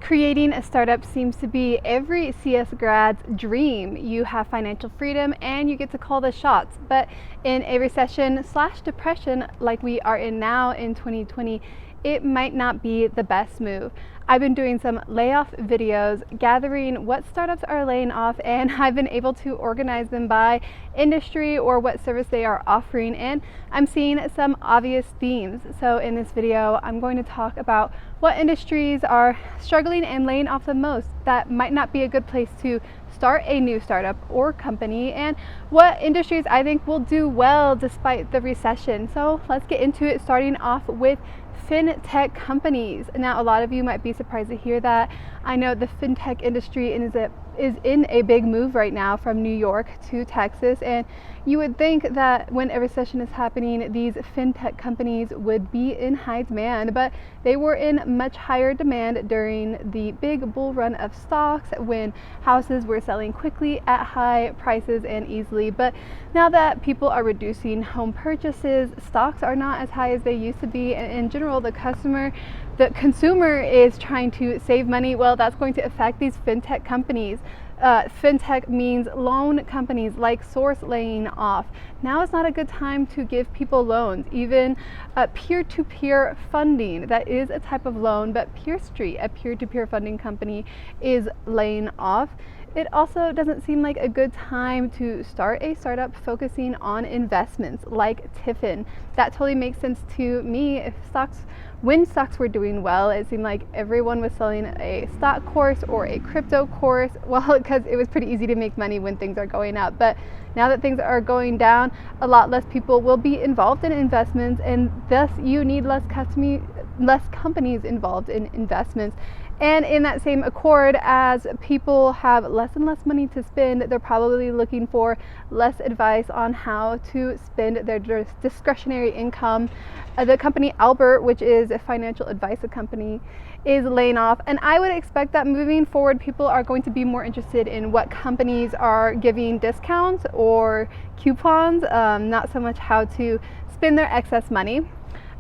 Creating a startup seems to be every CS grad's dream. You have financial freedom and you get to call the shots. But in a recession/depression like we are in now in 2020, it might not be the best move. I've been doing some layoff videos, gathering what startups are laying off, and I've been able to organize them by industry or what service they are offering, and I'm seeing some obvious themes. So in this video, I'm going to talk about what industries are struggling and laying off the most. That might not be a good place to start a new startup or company, and what industries I think will do well despite the recession. So let's get into it, starting off with Fintech companies. Now, a lot of you might be surprised to hear that. I know the fintech industry is in a big move right now from New York to Texas, and you would think that when a recession is happening, these fintech companies would be in high demand, but they were in much higher demand during the big bull run of stocks when houses were selling quickly at high prices and easily. But now that people are reducing home purchases, stocks are not as high as they used to be, and in general, the consumer is trying to save money. Well, that's going to affect these fintech companies. Fintech means loan companies like Source laying off. Now is not a good time to give people loans, even peer-to-peer funding. That is a type of loan, but PeerStreet, a peer-to-peer funding company, is laying off. It also doesn't seem like a good time to start a startup focusing on investments like Tiffin. That totally makes sense to me. When stocks were doing well, it seemed like everyone was selling a stock course or a crypto course. Well, because it was pretty easy to make money when things are going up. But now that things are going down, a lot less people will be involved in investments, and thus you need less companies involved in investments. And in that same accord, as people have less and less money to spend, they're probably looking for less advice on how to spend their discretionary income. The company Albert, which is a financial advice company, is laying off. And I would expect that moving forward, people are going to be more interested in what companies are giving discounts or coupons, not so much how to spend their excess money.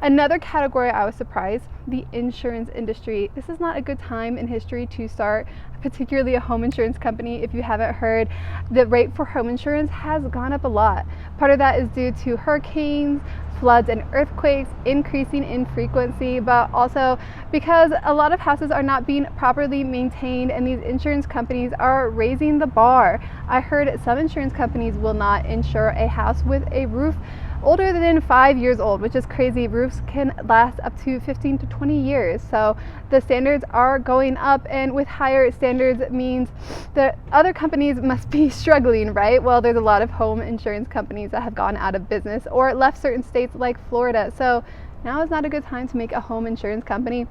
Another category I was surprised, the insurance industry. This is not a good time in history to start, particularly a home insurance company. If you haven't heard, the rate for home insurance has gone up a lot. Part of that is due to hurricanes, floods, and earthquakes increasing in frequency, but also because a lot of houses are not being properly maintained, and these insurance companies are raising the bar. I heard some insurance companies will not insure a house with a roof older than 5 years old, which is crazy. Roofs can last up to 15 to 20 years. So the standards are going up, and with higher standards means that other companies must be struggling, right? Well, there's a lot of home insurance companies that have gone out of business or left certain states like Florida. So now is not a good time to make a home insurance company.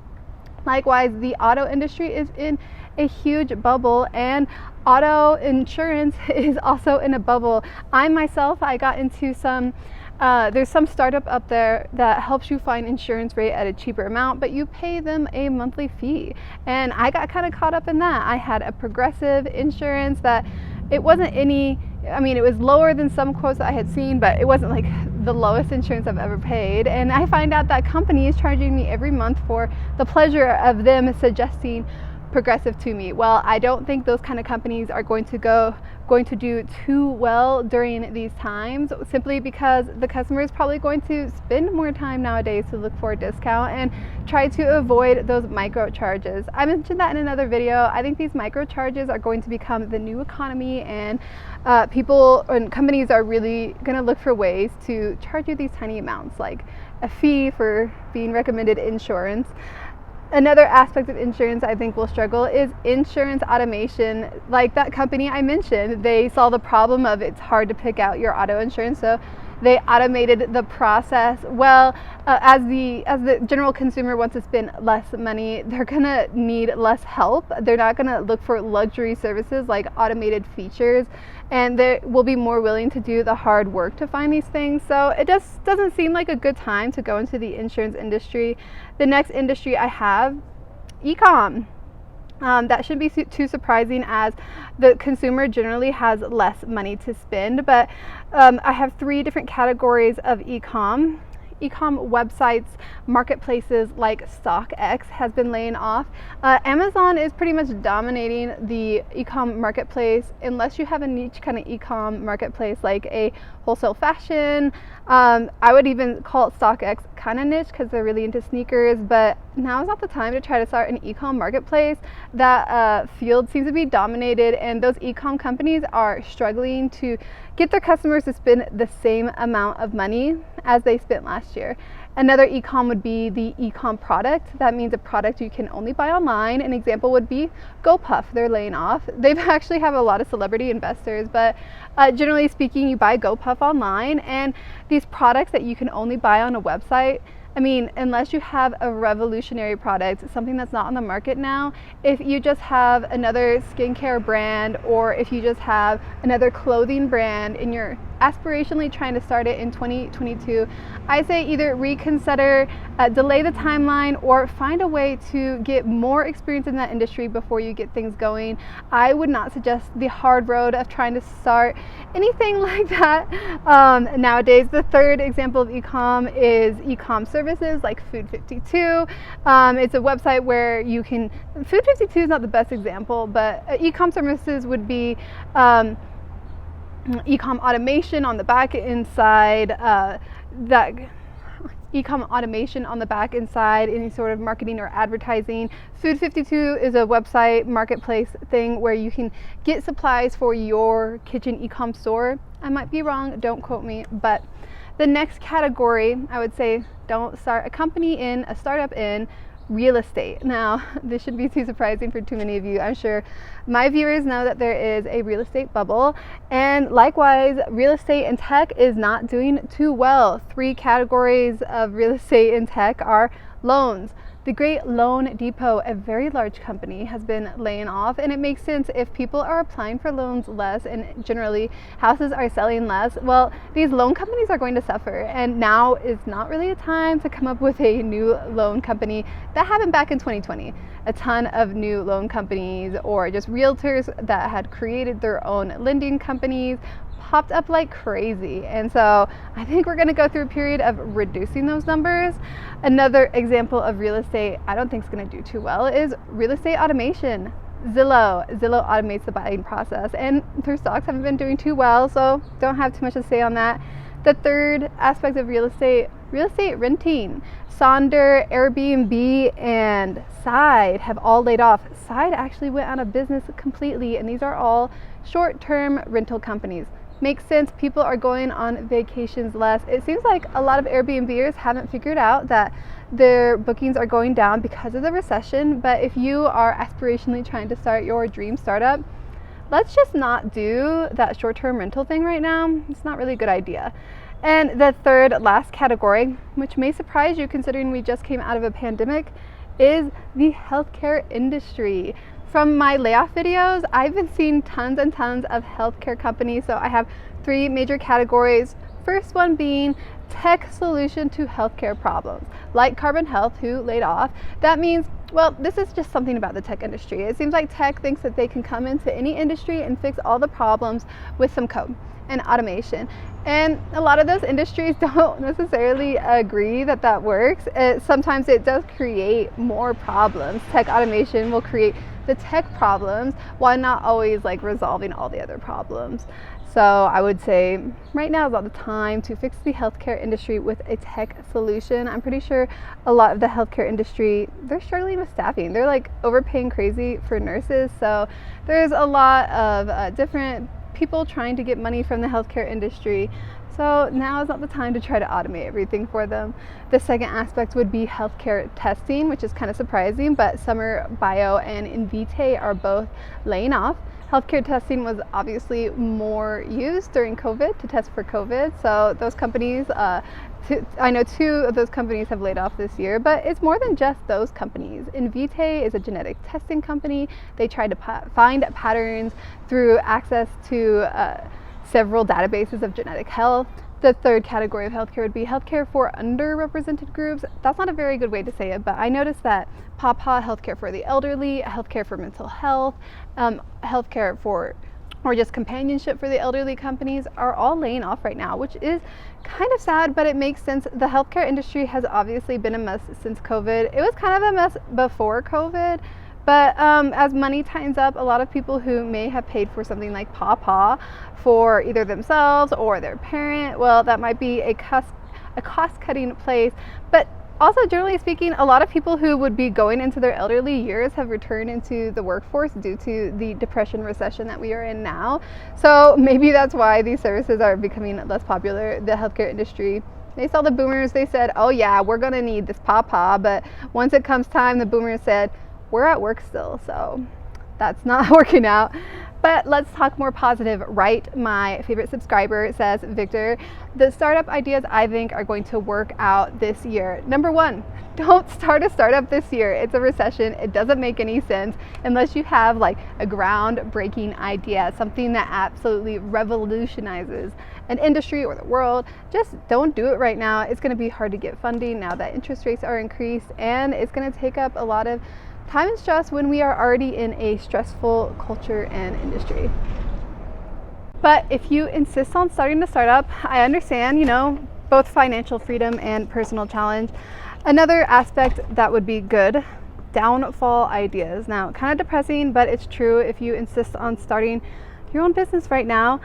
Likewise, the auto industry is in a huge bubble, and auto insurance is also in a bubble. I got into there's some startup up there that helps you find insurance rate at a cheaper amount, but you pay them a monthly fee. And I got kind of caught up in that. I had a Progressive insurance that it wasn't it was lower than some quotes that I had seen, but it wasn't like the lowest insurance I've ever paid. And I find out that company is charging me every month for the pleasure of them suggesting Progressive to me. Well, I don't think those kind of companies are going to do too well during these times, simply because the customer is probably going to spend more time nowadays to look for a discount and try to avoid those micro charges. I mentioned that in another video. I think these micro charges are going to become the new economy, and people and companies are really going to look for ways to charge you these tiny amounts, like a fee for being recommended insurance. Another aspect of insurance I think will struggle is insurance automation. Like that company I mentioned, they saw the problem of it's hard to pick out your auto insurance, so they automated the process. Well, as the general consumer wants to spend less money, they're gonna need less help. They're not gonna look for luxury services like automated features, and they will be more willing to do the hard work to find these things. So it just doesn't seem like a good time to go into the insurance industry. The next industry I have, ecom. That shouldn't be too surprising, as the consumer generally has less money to spend. But I have three different categories of ecom. e-com websites, marketplaces like StockX has been laying off. Amazon is pretty much dominating the e-com marketplace unless you have a niche kind of e-com marketplace like a wholesale fashion. I would even call it StockX kind of niche because they're really into sneakers, but now is not the time to try to start an e-com marketplace. That field seems to be dominated, and those e-com companies are struggling to get their customers to spend the same amount of money as they spent last year. Another e-com would be the e-com product. That means a product you can only buy online. An example would be GoPuff. They're laying off. They actually have a lot of celebrity investors, but generally speaking, you buy GoPuff online, and these products that you can only buy on a website, I mean, unless you have a revolutionary product, something that's not on the market now, if you just have another skincare brand, or if you just have another clothing brand and you're aspirationally trying to start it in 2022, I say either reconsider, delay the timeline, or find a way to get more experience in that industry before you get things going. I would not suggest the hard road of trying to start anything like that nowadays. The third example of e-com is e-com services like Food 52. It's a website where you can, Food 52 is not the best example, but e-com services would be e-com automation on the back inside, e-com automation on the back inside any sort of marketing or advertising. Food 52 is a website marketplace thing where you can get supplies for your kitchen e-com store. I might be wrong, don't quote me, but the next category, I would say, don't start a company in, a startup in real estate. Now, this shouldn't be too surprising for too many of you. I'm sure my viewers know that there is a real estate bubble, and likewise, real estate and tech is not doing too well. 3 categories of real estate and tech are loans. The Great Loan Depot, a very large company, has been laying off, and it makes sense if people are applying for loans less and generally houses are selling less. Well, these loan companies are going to suffer, and now is not really a time to come up with a new loan company. That happened back in 2020. A ton of new loan companies or just realtors that had created their own lending companies popped up like crazy, and so I think we're going to go through a period of reducing those numbers. Another example of real estate I don't think is going to do too well is real estate automation. Zillow automates the buying process, and their stocks haven't been doing too well, so don't have too much to say on that. The third aspect of real estate renting. Sonder, Airbnb, and Side have all laid off. Side actually went out of business completely, and these are all short-term rental companies. Makes sense, people are going on vacations less. It seems like a lot of Airbnbers haven't figured out that their bookings are going down because of the recession, but if you are aspirationally trying to start your dream startup, let's just not do that short-term rental thing right now. It's not really a good idea. And the third last category, which may surprise you considering we just came out of a pandemic, is the healthcare industry. From my layoff videos, I've been seeing tons and tons of healthcare companies. So I have 3 major categories. First one being tech solution to healthcare problems, like Carbon Health, who laid off. That means, well, this is just something about the tech industry. It seems like tech thinks that they can come into any industry and fix all the problems with some code and automation. And a lot of those industries don't necessarily agree that that works. Sometimes it does create more problems. Tech automation will create the tech problems while not always like resolving all the other problems. So I would say right now is not the time to fix the healthcare industry with a tech solution. I'm pretty sure a lot of the healthcare industry, they're struggling with staffing. They're like overpaying crazy for nurses. So there's a lot of different people trying to get money from the healthcare industry. So now is not the time to try to automate everything for them. The second aspect would be healthcare testing, which is kind of surprising, but Summer Bio and Invitae are both laying off. Healthcare testing was obviously more used during COVID to test for COVID. So those companies, I know 2 of those companies have laid off this year, but it's more than just those companies. Invitae is a genetic testing company. They try to find patterns through access to several databases of genetic health. The third category of healthcare would be healthcare for underrepresented groups. That's not a very good way to say it, but I noticed that PAPA, healthcare for the elderly, healthcare for mental health, healthcare for or just companionship for the elderly companies are all laying off right now, which is kind of sad, but it makes sense. The healthcare industry has obviously been a mess since COVID. It was kind of a mess before COVID, but as money tightens up, a lot of people who may have paid for something like Pawpaw for either themselves or their parent, well, that might be a cost-cutting place. But also, generally speaking, a lot of people who would be going into their elderly years have returned into the workforce due to the depression recession that we are in now. So maybe that's why these services are becoming less popular. The healthcare industry, they saw the boomers, they said, oh yeah, we're gonna need this Pawpaw, but once it comes time, the boomers said, we're at work still, so that's not working out. But let's talk more positive, right? My favorite subscriber says, Victor, the startup ideas I think are going to work out this year. Number one, don't start a startup this year. It's a recession. It doesn't make any sense unless you have like a groundbreaking idea, something that absolutely revolutionizes an industry or the world. Just don't do it right now. It's going to be hard to get funding now that interest rates are increased, and it's going to take up a lot of time and stress when we are already in a stressful culture and industry. But if you insist on starting a startup, I understand, both financial freedom and personal challenge. Another aspect that would be good, downfall ideas. Now, kind of depressing, but it's true. If you insist on starting your own business right now,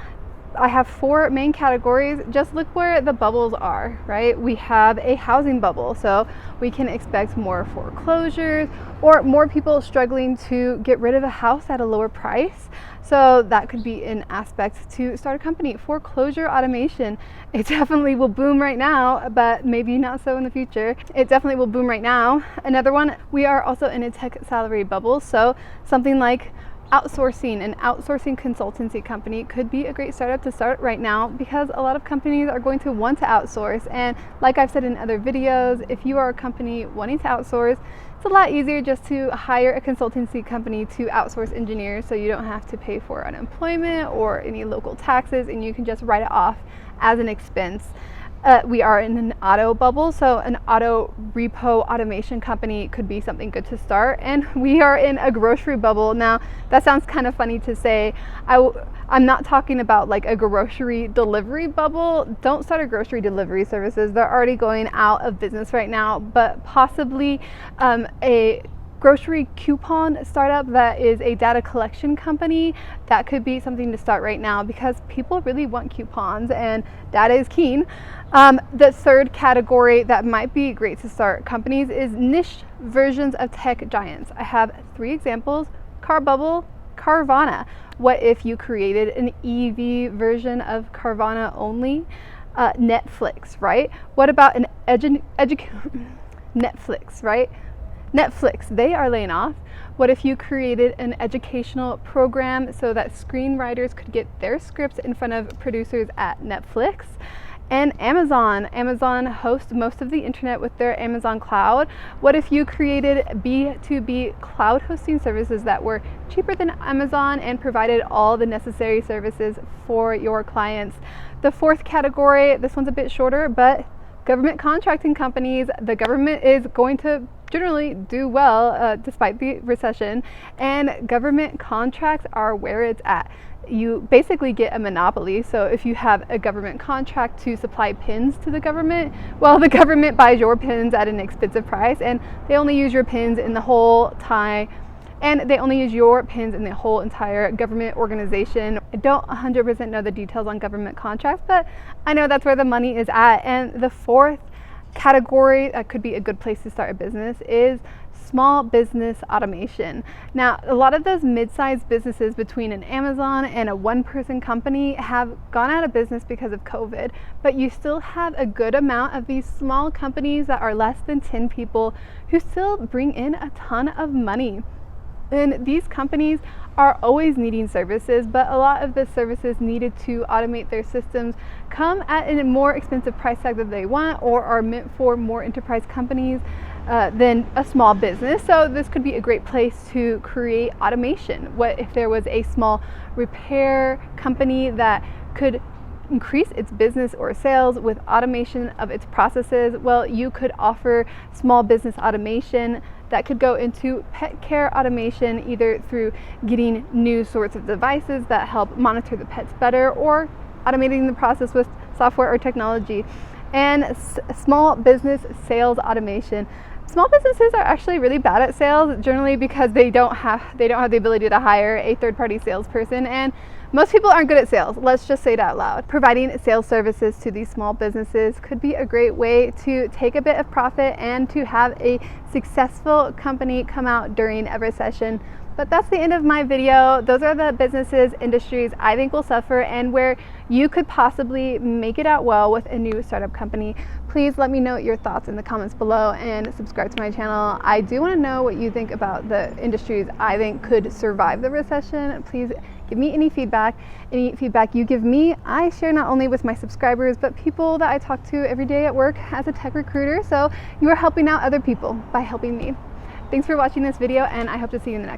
I have 4 main categories. Just look where the bubbles are, right? We have a housing bubble, so we can expect more foreclosures or more people struggling to get rid of a house at a lower price. So that could be an aspect to start a company. Foreclosure automation, it definitely will boom right now, but maybe not so in the future. It definitely will boom right now. Another one, we are also in a tech salary bubble, so something like outsourcing, an outsourcing consultancy company could be a great startup to start right now, because a lot of companies are going to want to outsource. And like I've said in other videos, if you are a company wanting to outsource, it's a lot easier just to hire a consultancy company to outsource engineers, so you don't have to pay for unemployment or any local taxes, and you can just write it off as an expense. We are in an auto bubble, so an auto repo automation company could be something good to start. And we are in a grocery bubble. Now, that sounds kind of funny to say. I'm not talking about like a grocery delivery bubble. Don't start a grocery delivery services. They're already going out of business right now, but possibly a grocery coupon startup that is a data collection company. That could be something to start right now, because people really want coupons and data is keen. The third category that might be great to start companies is niche versions of tech giants. I have 3 examples: car bubble, Carvana. What if you created an EV version of Carvana only? Netflix, right? What about an Netflix, right? Netflix, they are laying off. What if you created an educational program so that screenwriters could get their scripts in front of producers at Netflix? And Amazon hosts most of the internet with their Amazon cloud. What if you created B2B cloud hosting services that were cheaper than Amazon and provided all the necessary services for your clients? The fourth category, this one's a bit shorter, but government contracting companies. The government is going to generally do well despite the recession, and government contracts are where it's at. You basically get a monopoly. So if you have a government contract to supply pins to the government, well, the government buys your pins at an expensive price, and they only use your pins in the whole time. And they only use your pins in the whole entire government organization. I don't 100% know the details on government contracts, but I know that's where the money is at. And the fourth category that could be a good place to start a business is small business automation. Now, a lot of those mid-sized businesses between an Amazon and a one-person company have gone out of business because of COVID, but you still have a good amount of these small companies that are less than 10 people who still bring in a ton of money. And these companies are always needing services, but a lot of the services needed to automate their systems come at a more expensive price tag that they want, or are meant for more enterprise companies than a small business. So this could be a great place to create automation. What if there was a small repair company that could increase its business or sales with automation of its processes? Well, you could offer small business automation that could go into pet care automation, either through getting new sorts of devices that help monitor the pets better, or automating the process with software or technology. And small business sales automation. Small businesses are actually really bad at sales, generally because they don't have the ability to hire a third-party salesperson, and most people aren't good at sales. Let's just say it out loud. Providing sales services to these small businesses could be a great way to take a bit of profit and to have a successful company come out during a recession. But that's the end of my video. Those are the businesses, industries I think will suffer and where you could possibly make it out well with a new startup company. Please let me know your thoughts in the comments below and subscribe to my channel. I do want to know what you think about the industries I think could survive the recession. Please give me any feedback. Any feedback you give me, I share not only with my subscribers, but people that I talk to every day at work as a tech recruiter. So you are helping out other people by helping me. Thanks for watching this video, and I hope to see you in the next.